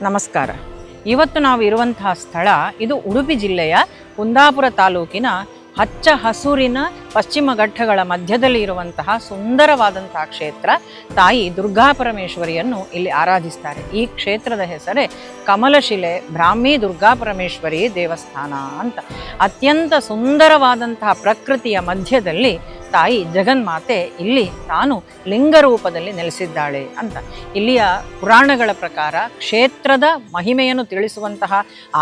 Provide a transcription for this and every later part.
ನಮಸ್ಕಾರ. ಇವತ್ತು ನಾವು ಇರುವಂತಹ ಸ್ಥಳ ಇದು ಉಡುಪಿ ಜಿಲ್ಲೆಯ ಕುಂದಾಪುರ ತಾಲೂಕಿನ ಹಚ್ಚ ಹಸೂರಿನ ಪಶ್ಚಿಮ ಘಟ್ಟಗಳ ಮಧ್ಯದಲ್ಲಿ ಇರುವಂತಹ ಸುಂದರವಾದಂತಹ ಕ್ಷೇತ್ರ. ತಾಯಿ ದುರ್ಗಾಪರಮೇಶ್ವರಿಯನ್ನು ಇಲ್ಲಿ ಆರಾಧಿಸ್ತಾರೆ. ಈ ಕ್ಷೇತ್ರದ ಹೆಸರೇ ಕಮಲಶಿಲೆ ಬ್ರಾಹ್ಮಿ ದುರ್ಗಾಪರಮೇಶ್ವರಿ ದೇವಸ್ಥಾನ ಅಂತ. ಅತ್ಯಂತ ಸುಂದರವಾದಂತಹ ಪ್ರಕೃತಿಯ ಮಧ್ಯದಲ್ಲಿ ತಾಯಿ ಜಗನ್ಮಾತೆ ಇಲ್ಲಿ ತಾನು ಲಿಂಗ ರೂಪದಲ್ಲಿ ನೆಲೆಸಿದ್ದಾಳೆ ಅಂತ. ಇಲ್ಲಿಯ ಪುರಾಣಗಳ ಪ್ರಕಾರ ಕ್ಷೇತ್ರದ ಮಹಿಮೆಯನ್ನು ತಿಳಿಸುವಂತಹ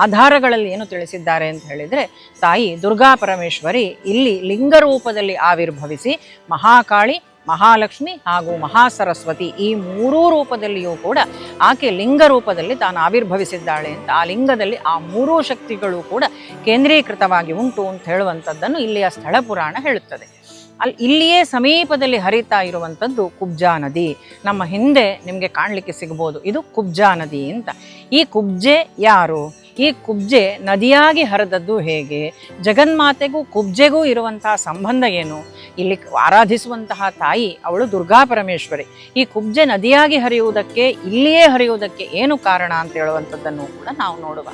ಆಧಾರಗಳಲ್ಲಿ ಏನು ತಿಳಿಸಿದ್ದಾರೆ ಅಂತ ಹೇಳಿದರೆ, ತಾಯಿ ದುರ್ಗಾಪರಮೇಶ್ವರಿ ಇಲ್ಲಿ ಲಿಂಗ ರೂಪದಲ್ಲಿ ಆವಿರ್ಭವಿಸಿ ಮಹಾಕಾಳಿ, ಮಹಾಲಕ್ಷ್ಮಿ ಹಾಗೂ ಮಹಾಸರಸ್ವತಿ ಈ ಮೂರೂ ರೂಪದಲ್ಲಿಯೂ ಕೂಡ ಆಕೆ ಲಿಂಗ ರೂಪದಲ್ಲಿ ತಾನು ಆವಿರ್ಭವಿಸಿದ್ದಾಳೆ ಅಂತ. ಆ ಲಿಂಗದಲ್ಲಿ ಆ ಮೂರೂ ಶಕ್ತಿಗಳು ಕೂಡ ಕೇಂದ್ರೀಕೃತವಾಗಿ ಉಂಟು ಅಂತ ಹೇಳುವಂಥದ್ದನ್ನು ಇಲ್ಲಿಯ ಸ್ಥಳ ಪುರಾಣ ಹೇಳುತ್ತದೆ. ಇಲ್ಲಿಯೇ ಸಮೀಪದಲ್ಲಿ ಹರಿತಾ ಇರುವಂಥದ್ದು ಕುಬ್ಜಾ ನದಿ. ನಮ್ಮ ಹಿಂದೆ ನಿಮಗೆ ಕಾಣಲಿಕ್ಕೆ ಸಿಗ್ಬೋದು, ಇದು ಕುಬ್ಜಾ ನದಿ ಅಂತ. ಈ ಕುಬ್ಜೆ ಯಾರು? ಈ ಕುಬ್ಜೆ ನದಿಯಾಗಿ ಹರಿದದ್ದು ಹೇಗೆ? ಜಗನ್ಮಾತೆಗೂ ಕುಬ್ಜೆಗೂ ಇರುವಂತಹ ಸಂಬಂಧ ಏನು? ಇಲ್ಲಿ ಆರಾಧಿಸುವಂತಹ ತಾಯಿ ಅವಳು ದುರ್ಗಾಪರಮೇಶ್ವರಿ. ಈ ಕುಬ್ಜೆ ನದಿಯಾಗಿ ಹರಿಯುವುದಕ್ಕೆ, ಇಲ್ಲಿಯೇ ಹರಿಯುವುದಕ್ಕೆ ಏನು ಕಾರಣ ಅಂತ ಹೇಳುವಂಥದ್ದನ್ನು ಕೂಡ ನಾವು ನೋಡುವ.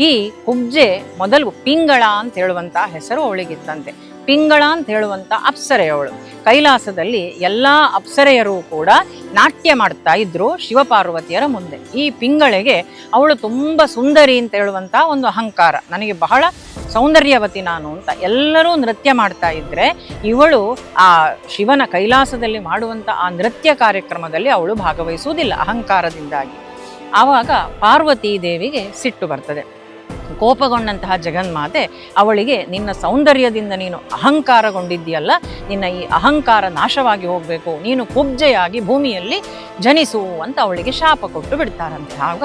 ಈ ಕುಬ್ಜೆ ಮೊದಲು ಪಿಂಗಳ ಅಂತ ಹೇಳುವಂತಹ ಹೆಸರು ಅವಳಿಗಿತ್ತಂತೆ. ಪಿಂಗಳ ಅಂತ ಹೇಳುವಂಥ ಅಪ್ಸರೆಯವಳು. ಕೈಲಾಸದಲ್ಲಿ ಎಲ್ಲ ಅಪ್ಸರೆಯರು ಕೂಡ ನಾಟ್ಯ ಮಾಡ್ತಾ ಇದ್ರು ಶಿವಪಾರ್ವತಿಯರ ಮುಂದೆ. ಈ ಪಿಂಗಳೆಗೆ ಅವಳು ತುಂಬ ಸುಂದರಿ ಅಂತ ಹೇಳುವಂಥ ಒಂದು ಅಹಂಕಾರ, ನನಗೆ ಬಹಳ ಸೌಂದರ್ಯವತಿ ನಾನು ಅಂತ. ಎಲ್ಲರೂ ನೃತ್ಯ ಮಾಡ್ತಾ ಇದ್ರೆ ಇವಳು ಆ ಶಿವನ ಕೈಲಾಸದಲ್ಲಿ ಮಾಡುವಂಥ ಆ ನೃತ್ಯ ಕಾರ್ಯಕ್ರಮದಲ್ಲಿ ಅವಳು ಭಾಗವಹಿಸುವುದಿಲ್ಲ ಅಹಂಕಾರದಿಂದಾಗಿ. ಆವಾಗ ಪಾರ್ವತಿ ದೇವಿಗೆ ಸಿಟ್ಟು ಬರ್ತದೆ. ಕೋಪಗೊಂಡಂತಹ ಜಗನ್ಮಾತೆ ಅವಳಿಗೆ, ನಿನ್ನ ಸೌಂದರ್ಯದಿಂದ ನೀನು ಅಹಂಕಾರಗೊಂಡಿದ್ದೀಯಲ್ಲ, ನಿನ್ನ ಈ ಅಹಂಕಾರ ನಾಶವಾಗಿ ಹೋಗಬೇಕು, ನೀನು ಕುಬ್ಜೆಯಾಗಿ ಭೂಮಿಯಲ್ಲಿ ಜನಿಸು ಅಂತ ಅವಳಿಗೆ ಶಾಪ ಕೊಟ್ಟು ಬಿಡ್ತಾರಂತೆ. ಆಗ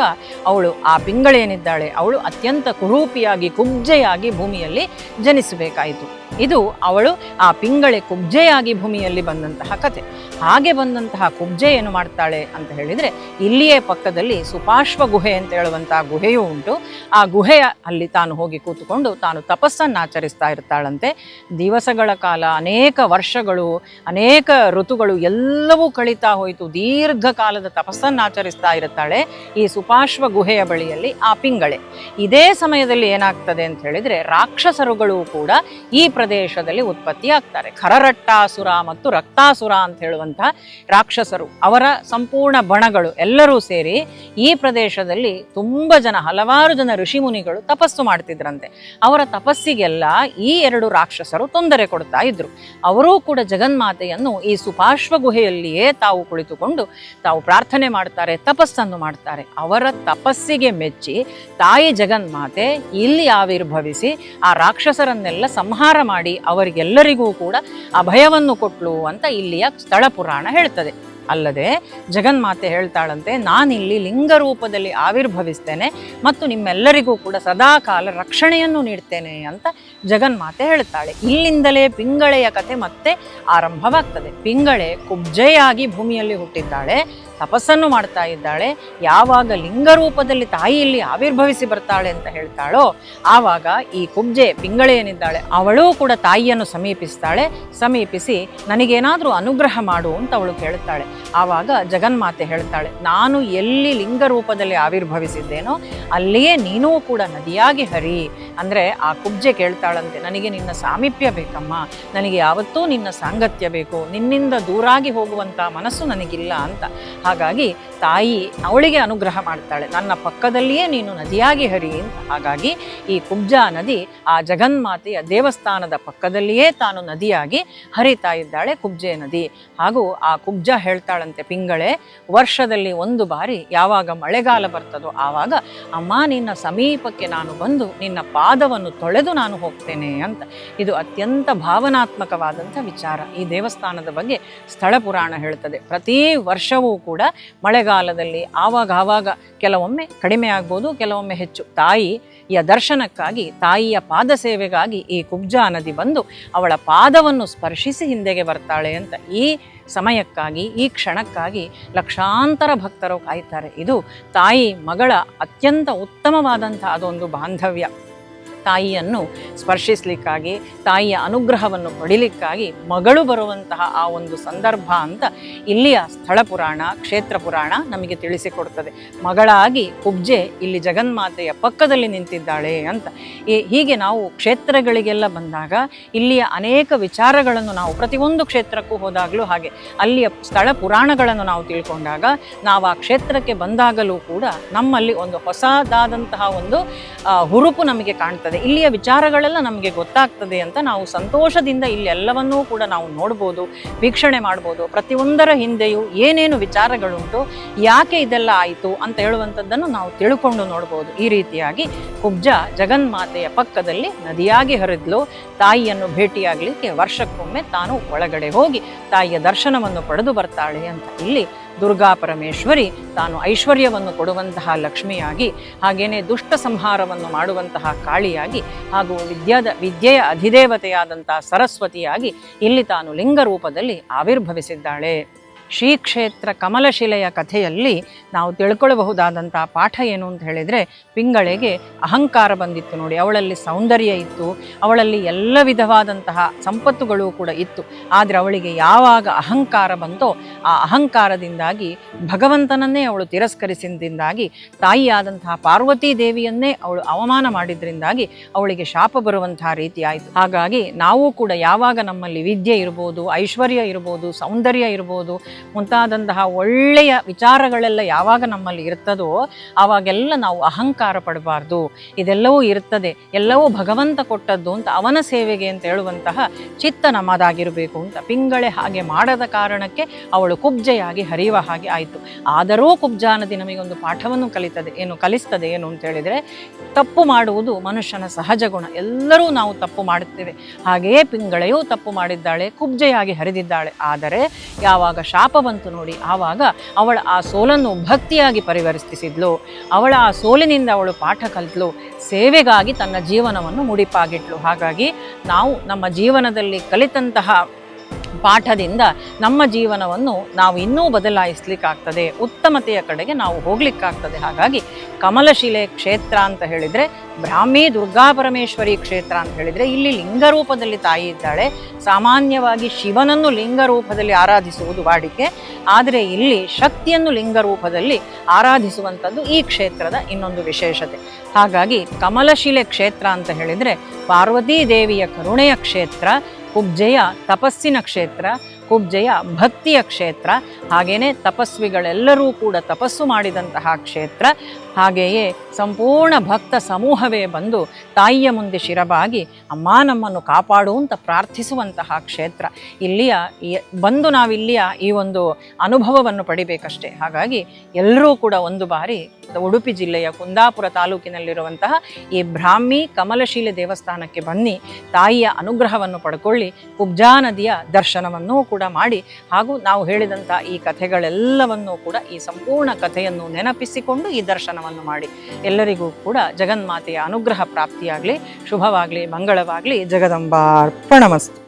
ಅವಳು ಆ ಪಿಂಗಳೇನಿದ್ದಾಳೆ ಅವಳು ಅತ್ಯಂತ ಕುರೂಪಿಯಾಗಿ ಕುಬ್ಜೆಯಾಗಿ ಭೂಮಿಯಲ್ಲಿ ಜನಿಸಬೇಕಾಯಿತು. ಇದು ಅವಳು ಆ ಪಿಂಗಳೆ ಕುಬ್ಜೆಯಾಗಿ ಭೂಮಿಯಲ್ಲಿ ಬಂದಂತಹ ಕತೆ. ಹಾಗೆ ಬಂದಂತಹ ಕುಬ್ಜೆ ಏನು ಮಾಡ್ತಾಳೆ ಅಂತ ಹೇಳಿದರೆ, ಇಲ್ಲಿಯೇ ಪಕ್ಕದಲ್ಲಿ ಸುಪಾಶ್ವ ಗುಹೆ ಅಂತ ಹೇಳುವಂತಹ ಗುಹೆಯೂ ಉಂಟು. ಆ ಗುಹೆಯ ಅಲ್ಲಿ ತಾನು ಹೋಗಿ ಕೂತುಕೊಂಡು ತಾನು ತಪಸ್ಸನ್ನು ಆಚರಿಸ್ತಾ ಇರ್ತಾಳಂತೆ. ದಿವಸಗಳ ಕಾಲ, ಅನೇಕ ವರ್ಷಗಳು, ಅನೇಕ ಋತುಗಳು ಎಲ್ಲವೂ ಕಳೀತಾ ಹೋಯಿತು. ದೀರ್ಘ ಕಾಲದ ತಪಸ್ಸನ್ನು ಆಚರಿಸ್ತಾ ಇರುತ್ತಾಳೆ ಈ ಸುಪಾಶ್ವ ಗುಹೆಯ ಬಳಿಯಲ್ಲಿ ಆ ಪಿಂಗಳೆ. ಇದೇ ಸಮಯದಲ್ಲಿ ಏನಾಗ್ತದೆ ಅಂತ ಹೇಳಿದರೆ, ರಾಕ್ಷಸರುಗಳು ಕೂಡ ಈ ಪ್ರದೇಶದಲ್ಲಿ ಉತ್ಪತ್ತಿ ಆಗ್ತಾರೆ. ಖರರಟ್ಟಾಸುರ ಮತ್ತು ರಕ್ತಾಸುರ ಅಂತ ಹೇಳುವಂತಹ ರಾಕ್ಷಸರು, ಅವರ ಸಂಪೂರ್ಣ ಬಣಗಳು ಎಲ್ಲರೂ ಸೇರಿ ಈ ಪ್ರದೇಶದಲ್ಲಿ ತುಂಬ ಜನ, ಹಲವಾರು ಜನ ಋಷಿಮುನಿಗಳು ತಪಸ್ಸು ಮಾಡ್ತಿದ್ರಂತೆ. ಅವರ ತಪಸ್ಸಿಗೆಲ್ಲ ಈ ಎರಡು ರಾಕ್ಷಸರು ತೊಂದರೆ ಕೊಡ್ತಾ ಇದ್ರು. ಅವರೂ ಕೂಡ ಜಗನ್ಮಾತೆಯನ್ನು ಈ ಸುಪಾಶ್ವ ಗುಹೆಯಲ್ಲಿಯೇ ತಾವು ಕುಳಿತುಕೊಂಡು ತಾವು ಪ್ರಾರ್ಥನೆ ಮಾಡ್ತಾರೆ, ತಪಸ್ಸನ್ನು ಮಾಡ್ತಾರೆ. ಅವರ ತಪಸ್ಸಿಗೆ ಮೆಚ್ಚಿ ತಾಯಿ ಜಗನ್ಮಾತೆ ಇಲ್ಲಿ ಆವಿರ್ಭವಿಸಿ ಆ ರಾಕ್ಷಸರನ್ನೆಲ್ಲ ಸಂಹಾರ ಮಾಡಿ ಅವರಿಗೆಲ್ಲರಿಗೂ ಕೂಡ ಅಭಯವನ್ನು ಕೊಟ್ಲು ಅಂತ ಇಲ್ಲಿಯ ಸ್ಥಳ ಪುರಾಣ ಹೇಳ್ತದೆ. ಅಲ್ಲದೆ ಜಗನ್ಮಾತೆ ಹೇಳ್ತಾಳಂತೆ, ನಾನಿಲ್ಲಿ ಲಿಂಗ ರೂಪದಲ್ಲಿ ಆವಿರ್ಭವಿಸ್ತೇನೆ ಮತ್ತು ನಿಮ್ಮೆಲ್ಲರಿಗೂ ಕೂಡ ಸದಾಕಾಲ ರಕ್ಷಣೆಯನ್ನು ನೀಡ್ತೇನೆ ಅಂತ ಜಗನ್ಮಾತೆ ಹೇಳ್ತಾಳೆ. ಇಲ್ಲಿಂದಲೇ ಪಿಂಗಳೆಯ ಕಥೆ ಮತ್ತೆ ಆರಂಭವಾಗ್ತದೆ. ಪಿಂಗಳೆ ಕುಬ್ಜೆಯಾಗಿ ಭೂಮಿಯಲ್ಲಿ ಹುಟ್ಟಿದ್ದಾಳೆ, ತಪಸ್ಸನ್ನು ಮಾಡ್ತಾ ಇದ್ದಾಳೆ. ಯಾವಾಗ ಲಿಂಗ ರೂಪದಲ್ಲಿ ತಾಯಿ ಇಲ್ಲಿ ಆವಿರ್ಭವಿಸಿ ಬರ್ತಾಳೆ ಅಂತ ಹೇಳ್ತಾಳೋ ಆವಾಗ ಈ ಕುಬ್ಜೆ ಪಿಂಗಳೆ ಏನಿದ್ದಾಳೆ ಅವಳೂ ಕೂಡ ತಾಯಿಯನ್ನು ಸಮೀಪಿಸ್ತಾಳೆ. ಸಮೀಪಿಸಿ ನನಗೇನಾದರೂ ಅನುಗ್ರಹ ಮಾಡು ಅಂತ ಅವಳು ಕೇಳ್ತಾಳೆ. ಆವಾಗ ಜಗನ್ಮಾತೆ ಹೇಳ್ತಾಳೆ, ನಾನು ಎಲ್ಲಿ ಲಿಂಗ ರೂಪದಲ್ಲಿ ಆವಿರ್ಭವಿಸಿದ್ದೇನೋ ಅಲ್ಲಿಯೇ ನೀನೂ ಕೂಡ ನದಿಯಾಗಿ ಹರಿ. ಅಂದರೆ ಆ ಕುಬ್ಜೆ ಕೇಳ್ತಾಳಂತೆ, ನನಗೆ ನಿನ್ನ ಸಾಮೀಪ್ಯ ಬೇಕಮ್ಮ, ನನಗೆ ಯಾವತ್ತೂ ನಿನ್ನ ಸಾಂಗತ್ಯ ಬೇಕು, ನಿನ್ನಿಂದ ದೂರಾಗಿ ಹೋಗುವಂಥ ಮನಸ್ಸು ನನಗಿಲ್ಲ ಅಂತ. ಹಾಗಾಗಿ ತಾಯಿ ಅವಳಿಗೆ ಅನುಗ್ರಹ ಮಾಡ್ತಾಳೆ, ನನ್ನ ಪಕ್ಕದಲ್ಲಿಯೇ ನೀನು ನದಿಯಾಗಿ ಹರಿ ಅಂತ. ಹಾಗಾಗಿ ಈ ಕುಬ್ಜಾ ನದಿ ಆ ಜಗನ್ಮಾತೆಯ ದೇವಸ್ಥಾನದ ಪಕ್ಕದಲ್ಲಿಯೇ ತಾನು ನದಿಯಾಗಿ ಹರಿತಾ ಇದ್ದಾಳೆ, ಕುಬ್ಜೆ ನದಿ. ಹಾಗೂ ಆ ಕುಬ್ಜ ಹೇಳ್ತಾಳಂತೆ ಪಿಂಗಳೆ, ವರ್ಷದಲ್ಲಿ ಒಂದು ಬಾರಿ ಯಾವಾಗ ಮಳೆಗಾಲ ಬರ್ತದೋ ಆವಾಗ ಅಮ್ಮ ನಿನ್ನ ಸಮೀಪಕ್ಕೆ ನಾನು ಬಂದು ನಿನ್ನ ಪಾದವನ್ನು ತೊಳೆದು ನಾನು ಹೋಗ್ತೇನೆ ಅಂತ. ಇದು ಅತ್ಯಂತ ಭಾವನಾತ್ಮಕವಾದಂಥ ವಿಚಾರ. ಈ ದೇವಸ್ಥಾನದ ಬಗ್ಗೆ ಸ್ಥಳ ಪುರಾಣ ಹೇಳ್ತದೆ. ಪ್ರತಿ ವರ್ಷವೂ ಕೂಡ ಮಳೆಗಾಲದಲ್ಲಿ ಆವಾಗ ಕೆಲವೊಮ್ಮೆ ಕಡಿಮೆ ಆಗ್ಬೋದು, ಕೆಲವೊಮ್ಮೆ ಹೆಚ್ಚು, ತಾಯಿಯ ದರ್ಶನಕ್ಕಾಗಿ, ತಾಯಿಯ ಪಾದ ಸೇವೆಗಾಗಿ ಈ ಕುಬ್ಜಾ ನದಿ ಬಂದು ಅವಳ ಪಾದವನ್ನು ಸ್ಪರ್ಶಿಸಿ ಹಿಂದೆಗೆ ಬರ್ತಾಳೆ ಅಂತ. ಈ ಸಮಯಕ್ಕಾಗಿ, ಈ ಕ್ಷಣಕ್ಕಾಗಿ ಲಕ್ಷಾಂತರ ಭಕ್ತರು ಕಾಯ್ತಾರೆ. ಇದು ತಾಯಿ ಮಗಳ ಅತ್ಯಂತ ಉತ್ತಮವಾದಂಥ ಅದೊಂದು ಬಾಂಧವ್ಯ. ತಾಯಿಯನ್ನು ಸ್ಪರ್ಶಿಸಲಿಕ್ಕಾಗಿ, ತಾಯಿಯ ಅನುಗ್ರಹವನ್ನು ಪಡಿಲಿಕ್ಕಾಗಿ ಮಗಳು ಬರುವಂತಹ ಆ ಒಂದು ಸಂದರ್ಭ ಅಂತ ಇಲ್ಲಿಯ ಸ್ಥಳ ಪುರಾಣ, ಕ್ಷೇತ್ರ ಪುರಾಣ ನಮಗೆ ತಿಳಿಸಿಕೊಡ್ತದೆ. ಮಗಳಾಗಿ ಕುಬ್ಜೆ ಇಲ್ಲಿ ಜಗನ್ಮಾತೆಯ ಪಕ್ಕದಲ್ಲಿ ನಿಂತಿದ್ದಾಳೆ ಅಂತ. ಹೀಗೆ ನಾವು ಕ್ಷೇತ್ರಗಳಿಗೆಲ್ಲ ಬಂದಾಗ ಇಲ್ಲಿಯ ಅನೇಕ ವಿಚಾರಗಳನ್ನು ನಾವು ಪ್ರತಿಯೊಂದು ಕ್ಷೇತ್ರಕ್ಕೂ ಹೋದಾಗಲೂ ಹಾಗೆ ಅಲ್ಲಿಯ ಸ್ಥಳ ಪುರಾಣಗಳನ್ನು ನಾವು ತಿಳ್ಕೊಂಡಾಗ ನಾವು ಆ ಕ್ಷೇತ್ರಕ್ಕೆ ಬಂದಾಗಲೂ ಕೂಡ ನಮ್ಮಲ್ಲಿ ಒಂದು ಹೊಸದಾದಂತಹ ಒಂದು ಹುರುಪು ನಮಗೆ ಕಾಣ್ತದೆ. ಇಲ್ಲಿಯ ವಿಚಾರಗಳೆಲ್ಲ ನಮಗೆ ಗೊತ್ತಾಗ್ತದೆ ಅಂತ ನಾವು ಸಂತೋಷದಿಂದ ಇಲ್ಲಿ ಎಲ್ಲವನ್ನೂ ಕೂಡ ನಾವು ನೋಡ್ಬೋದು, ವೀಕ್ಷಣೆ ಮಾಡ್ಬೋದು. ಪ್ರತಿಯೊಂದರ ಹಿಂದೆಯೂ ಏನೇನು ವಿಚಾರಗಳುಂಟು, ಯಾಕೆ ಇದೆಲ್ಲ ಆಯಿತು ಅಂತ ಹೇಳುವಂಥದ್ದನ್ನು ನಾವು ತಿಳ್ಕೊಂಡು ನೋಡ್ಬೋದು. ಈ ರೀತಿಯಾಗಿ ಕುಬ್ಜ ಜಗನ್ಮಾತೆಯ ಪಕ್ಕದಲ್ಲಿ ನದಿಯಾಗಿ ಹರಿದ್ಲು. ತಾಯಿಯನ್ನು ಭೇಟಿಯಾಗಲಿಕ್ಕೆ ವರ್ಷಕ್ಕೊಮ್ಮೆ ತಾನು ಒಳಗಡೆ ಹೋಗಿ ತಾಯಿಯ ದರ್ಶನವನ್ನು ಪಡೆದು ಬರ್ತಾಳೆ ಅಂತ. ಇಲ್ಲಿ ದುರ್ಗಾ ಪರಮೇಶ್ವರಿ ತಾನು ಐಶ್ವರ್ಯವನ್ನು ಕೊಡುವಂತಹ ಲಕ್ಷ್ಮಿಯಾಗಿ, ಹಾಗೇನೆ ದುಷ್ಟ ಸಂಹಾರವನ್ನು ಮಾಡುವಂತಹ ಕಾಳಿಯಾಗಿ, ಹಾಗೂ ವಿದ್ಯೆಯ ಅಧಿದೇವತೆಯಾದಂತಹ ಸರಸ್ವತಿಯಾಗಿ ಇಲ್ಲಿ ತಾನು ಲಿಂಗ ರೂಪದಲ್ಲಿ ಆವಿರ್ಭವಿಸಿದ್ದಾಳೆ. ಶ್ರೀ ಕ್ಷೇತ್ರ ಕಮಲಶಿಲೆಯ ಕಥೆಯಲ್ಲಿ ನಾವು ತಿಳ್ಕೊಳ್ಳಬಹುದಾದಂತಹ ಪಾಠ ಏನು ಅಂತ ಹೇಳಿದರೆ, ಪಿಂಗಳೆಗೆ ಅಹಂಕಾರ ಬಂದಿತ್ತು ನೋಡಿ. ಅವಳಲ್ಲಿ ಸೌಂದರ್ಯ ಇತ್ತು, ಅವಳಲ್ಲಿ ಎಲ್ಲ ವಿಧವಾದಂತಹ ಸಂಪತ್ತುಗಳು ಕೂಡ ಇತ್ತು. ಆದರೆ ಅವಳಿಗೆ ಯಾವಾಗ ಅಹಂಕಾರ ಬಂತೋ ಆ ಅಹಂಕಾರದಿಂದಾಗಿ ಭಗವಂತನನ್ನೇ ಅವಳು ತಿರಸ್ಕರಿಸಿದ್ರಿಂದಾಗಿ, ತಾಯಿಯಾದಂತಹ ಪಾರ್ವತೀ ದೇವಿಯನ್ನೇ ಅವಳು ಅವಮಾನ ಮಾಡಿದ್ರಿಂದಾಗಿ ಅವಳಿಗೆ ಶಾಪ ಬರುವಂತಹ ರೀತಿ ಆಯಿತು. ಹಾಗಾಗಿ ನಾವು ಕೂಡ ಯಾವಾಗ ನಮ್ಮಲ್ಲಿ ವಿದ್ಯೆ ಇರ್ಬೋದು, ಐಶ್ವರ್ಯ ಇರ್ಬೋದು, ಸೌಂದರ್ಯ ಇರ್ಬೋದು, ಮುಂತಾದಂತಹ ಒಳ್ಳೆಯ ವಿಚಾರಗಳೆಲ್ಲ ಯಾವಾಗ ನಮ್ಮಲ್ಲಿ ಇರ್ತದೋ ಆವಾಗೆಲ್ಲ ನಾವು ಅಹಂಕಾರ ಪಡಬಾರ್ದು. ಇದೆಲ್ಲವೂ ಇರ್ತದೆ, ಎಲ್ಲವೂ ಭಗವಂತ ಕೊಟ್ಟದ್ದು ಅಂತ, ಅವನ ಸೇವೆಗೆ ಅಂತ ಹೇಳುವಂತಹ ಚಿತ್ತ ನಮ್ಮದಾಗಿರಬೇಕು ಅಂತ. ಪಿಂಗಳೆ ಹಾಗೆ ಮಾಡದ ಕಾರಣಕ್ಕೆ ಅವಳು ಕುಬ್ಜೆಯಾಗಿ ಹರಿಯುವ ಹಾಗೆ ಆಯಿತು. ಆದರೂ ಕುಬ್ಜಾ ನದಿ ನಮಗೊಂದು ಪಾಠವನ್ನು ಕಲಿಸ್ತದೆ ಏನು ಅಂತ ಹೇಳಿದರೆ, ತಪ್ಪು ಮಾಡುವುದು ಮನುಷ್ಯನ ಸಹಜ ಗುಣ. ಎಲ್ಲರೂ ನಾವು ತಪ್ಪು ಮಾಡುತ್ತೇವೆ. ಹಾಗೆಯೇ ಪಿಂಗಳೆಯೂ ತಪ್ಪು ಮಾಡಿದ್ದಾಳೆ, ಕುಬ್ಜೆಯಾಗಿ ಹರಿದಿದ್ದಾಳೆ. ಆದರೆ ಯಾವಾಗ ಶಾಪ ಬಂತು ನೋಡಿ, ಆವಾಗ ಅವಳ ಆ ಸೋಲನ್ನು ಭಕ್ತಿಯಾಗಿ ಪರಿವರ್ತಿಸಿದ್ಲು. ಅವಳ ಆ ಸೋಲಿನಿಂದ ಅವಳು ಪಾಠ ಕಲಿತಳು, ಸೇವೆಗಾಗಿ ತನ್ನ ಜೀವನವನ್ನು ಮುಡಿಪಾಗಿಟ್ಲು. ಹಾಗಾಗಿ ನಾವು ನಮ್ಮ ಜೀವನದಲ್ಲಿ ಕಲಿತಂತಹ ಪಾಠದಿಂದ ನಮ್ಮ ಜೀವನವನ್ನು ನಾವು ಇನ್ನೂ ಬದಲಾಯಿಸ್ಲಿಕ್ಕಾಗ್ತದೆ, ಉತ್ತಮತೆಯ ಕಡೆಗೆ ನಾವು ಹೋಗ್ಲಿಕ್ಕಾಗ್ತದೆ. ಹಾಗಾಗಿ ಕಮಲಶಿಲೆ ಕ್ಷೇತ್ರ ಅಂತ ಹೇಳಿದರೆ, ಬ್ರಾಹ್ಮಿ ದುರ್ಗಾ ಪರಮೇಶ್ವರಿ ಕ್ಷೇತ್ರ ಅಂತ ಹೇಳಿದರೆ, ಇಲ್ಲಿ ಲಿಂಗರೂಪದಲ್ಲಿ ತಾಯಿ ಇದ್ದಾಳೆ. ಸಾಮಾನ್ಯವಾಗಿ ಶಿವನನ್ನು ಲಿಂಗರೂಪದಲ್ಲಿ ಆರಾಧಿಸುವುದು ವಾಡಿಕೆ, ಆದರೆ ಇಲ್ಲಿ ಶಕ್ತಿಯನ್ನು ಲಿಂಗರೂಪದಲ್ಲಿ ಆರಾಧಿಸುವಂಥದ್ದು ಈ ಕ್ಷೇತ್ರದ ಇನ್ನೊಂದು ವಿಶೇಷತೆ. ಹಾಗಾಗಿ ಕಮಲಶಿಲೆ ಕ್ಷೇತ್ರ ಅಂತ ಹೇಳಿದರೆ ಪಾರ್ವತೀ ದೇವಿಯ ಕರುಣೆಯ ಕ್ಷೇತ್ರ, ಕುಬ್ಜೆಯ ತಪಸ್ಸಿನ ಕ್ಷೇತ್ರ, ಕುಬ್ಜೆಯ ಭಕ್ತಿಯ ಕ್ಷೇತ್ರ, ಹಾಗೆಯೇ ತಪಸ್ವಿಗಳೆಲ್ಲರೂ ಕೂಡ ತಪಸ್ಸು ಮಾಡಿದಂತಹ ಕ್ಷೇತ್ರ. ಹಾಗೆಯೇ ಸಂಪೂರ್ಣ ಭಕ್ತ ಸಮೂಹವೇ ಬಂದು ತಾಯಿಯ ಮುಂದೆ ಶಿರಬಾಗಿ ಅಮ್ಮ ನಮ್ಮನ್ನು ಕಾಪಾಡು ಅಂತ ಪ್ರಾರ್ಥಿಸುವಂತಹ ಕ್ಷೇತ್ರ. ಬಂದು ನಾವಿಲ್ಲಿಯ ಈ ಒಂದು ಅನುಭವವನ್ನು ಪಡಿಬೇಕಷ್ಟೇ. ಹಾಗಾಗಿ ಎಲ್ಲರೂ ಕೂಡ ಒಂದು ಬಾರಿ ಉಡುಪಿ ಜಿಲ್ಲೆಯ ಕುಂದಾಪುರ ತಾಲೂಕಿನಲ್ಲಿರುವಂತಹ ಈ ಬ್ರಾಹ್ಮಿ ಕಮಲಶೀಲೆ ದೇವಸ್ಥಾನಕ್ಕೆ ಬನ್ನಿ, ತಾಯಿಯ ಅನುಗ್ರಹವನ್ನು ಪಡ್ಕೊಳ್ಳಿ, ಕುಬ್ಜಾ ನದಿಯ ದರ್ಶನವನ್ನೂ ಕೂಡ ಮಾಡಿ, ಹಾಗೂ ನಾವು ಹೇಳಿದಂಥ ಈ ಕಥೆಗಳೆಲ್ಲವನ್ನೂ ಕೂಡ, ಈ ಸಂಪೂರ್ಣ ಕಥೆಯನ್ನು ನೆನಪಿಸಿಕೊಂಡು ಈ ದರ್ಶನವನ್ನು ಮಾಡಿ. ಎಲ್ಲರಿಗೂ ಕೂಡ ಜಗನ್ಮಾತೆಯ ಅನುಗ್ರಹ ಪ್ರಾಪ್ತಿಯಾಗಲಿ, ಶುಭವಾಗಲಿ, ಮಂಗಳವಾಗಲಿ. ಜಗದಂಬಾರ್ಪಣಮಸ್ತು.